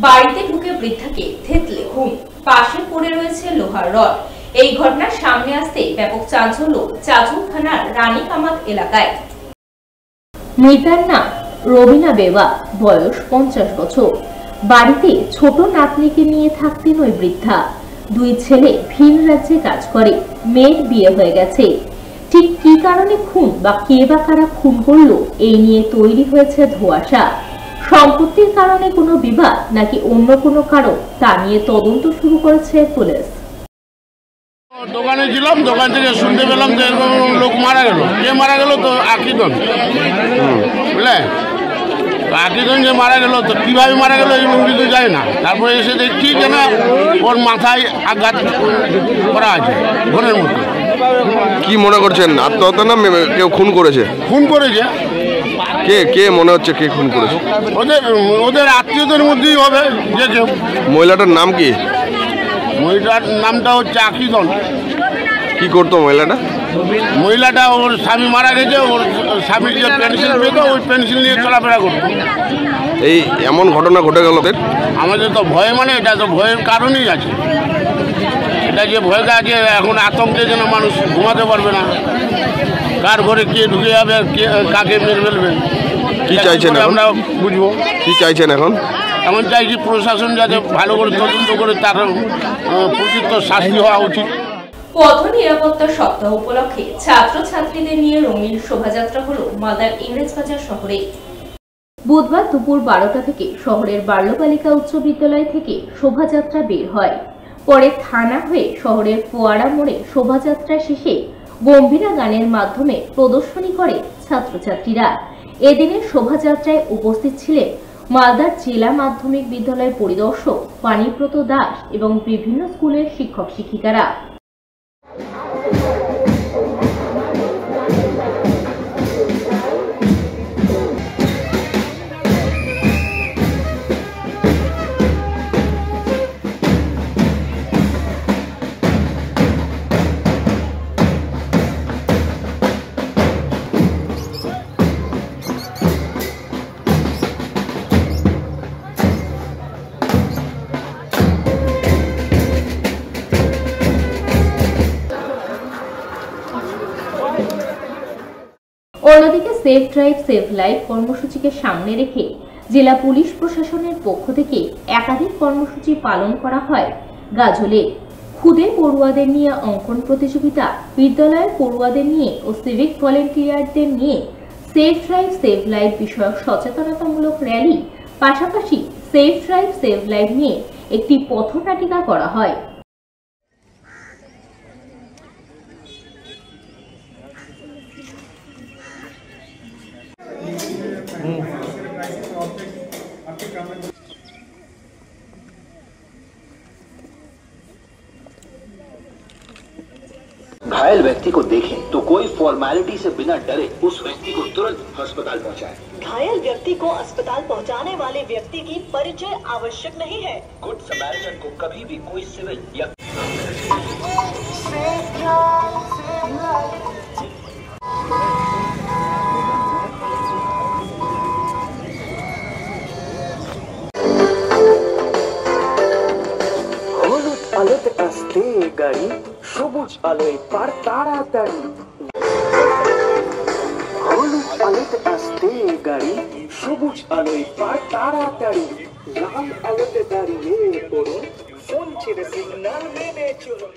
বাড়িতে ঢুকে বৃদ্ধাকে থেতলে খুন, পাশে পড়ে রয়েছে লোহার রড। এই ঘটনার সামনে আসতে ব্যাপক চাঞ্চল্য চাঁচল থানার রানী কামাত এলাকায়। মৃতার নাম রবিনা বেওয়া, বয়স 50 বছর। বাড়িতে ছোট নাতনিকে নিয়ে থাকতেন ওই বৃদ্ধা। দুই ছেলে ভিন রাজ্যে কাজ করে, মেয়ের বিয়ে হয়ে গেছে। ঠিক কি কারণে খুন বা কে বা কারা খুন করলো এই নিয়ে তৈরি হয়েছে ধোঁয়াশা। সম্পত্তির কারণে কোনো বিবাদ নাকি অন্য কোনো কারণ, তা নিয়ে তদন্ত শুরু করেছে পুলিশ। দোকানে ছিলাম, দোকান থেকে শুনতে পেলাম যে এরকম লোক মারা গেল। কে মারা গেল? তো আকিদন, বুঝলে, আকিদন যে মারা গেল, তো কিভাবে মারা গেল এই কিছু যায় না। তারপরে এসে দেখছি যে না, ওর মাথায় আঘাত করা আছে ঘরের মধ্যে। কি মনে করছেন, আত্মহত্যা না কেউ খুন করেছে? খুন করেছে। কে কে মনে হচ্ছে কে খুন করেছে? ওদের আত্মীয়দের মধ্যেই হবে যে কেউ। মহিলাটার নাম কি? মহিলার নামটা হচ্ছে আকিদন। কি করতো মহিলাটা? মহিলাটা ওর স্বামী মারা গেছে, ওর স্বামীর যে পেনশন পেত ওই পেনশন নিয়ে চলাফেরা করতো। এই এমন ঘটনা ঘটে গেল আমাদের তো ভয়, মানে এটা তো ভয়ের কারণেই আছে। এটা যে ভয়টা আছে, এখন আতঙ্কে যেন মানুষ ঘুমাতে পারবে না, কার ঘরে কে ঢুকে যাবে, কে কাকে মেরে ফেলবে। কি চাইছেন আমরা বুঝবো? কি চাইছেন এখন? এখন চাইছি প্রশাসন যাতে ভালো করে তদন্ত করে তার প্রকৃত শাস্তি হওয়া উচিত। পথ নিরাপত্তা সপ্তাহ উপলক্ষে ছাত্রছাত্রীদের নিয়ে রঙিন শোভাযাত্রা হলো মালদার ইংরেজবাজার শহরে। বুধবার দুপুর 12টা থেকে শহরের বাল্যবালিকা উচ্চ বিদ্যালয় থেকে শোভাযাত্রা বের হয়। পরে থানা হয়ে শহরের ফোয়ারা মোড়ে শোভাযাত্রা শেষে গম্ভীরা গানের মাধ্যমে প্রদর্শনী করে ছাত্রছাত্রীরা। এদিনের শোভাযাত্রায় উপস্থিত ছিলেন মালদার জেলা মাধ্যমিক বিদ্যালয় পরিদর্শক পানিব্রত দাস এবং বিভিন্ন স্কুলের শিক্ষক শিক্ষিকারা। অন্যদিকে সেফ ড্রাইভ সেভ লাইফ কর্মসূচিকে সামনে রেখে জেলা পুলিশ প্রশাসনের পক্ষ থেকে একাধিক কর্মসূচি পালন করা হয় গাজলে। খুদে পড়ুয়াদের নিয়ে অঙ্কন প্রতিযোগিতা, বিদ্যালয়ের পড়ুয়াদের নিয়ে ও সিভিক ভলেন্টিয়ারদের নিয়ে সেফ ড্রাইভ সেভ লাইফ বিষয়ক সচেতনতামূলক র্যালি, পাশাপাশি সেফ ড্রাইভ সেভ লাইফ নিয়ে একটি পথনাটিকা করা হয়। घायल व्यक्ति को देखें तो कोई फॉर्मेलिटी से बिना डरे उस व्यक्ति को तुरंत अस्पताल पहुंचाएं। घायल व्यक्ति को अस्पताल पहुंचाने वाले व्यक्ति की परिचय आवश्यक नहीं है। गुड समैरिटन को कभी भी कोई सिविल या আলোতে আসতে গাড়ি, সবুজ আলোয় পার তাড়াতাড়ি। হলুদ আলোতে আসতে গাড়ি, সবুজ আলোয় পার তাড়াতাড়ি। লাল আলোতে দাঁড়িয়ে পড়ুন, ফোন ছেড়ে সিগন্যাল মেনে চলুন।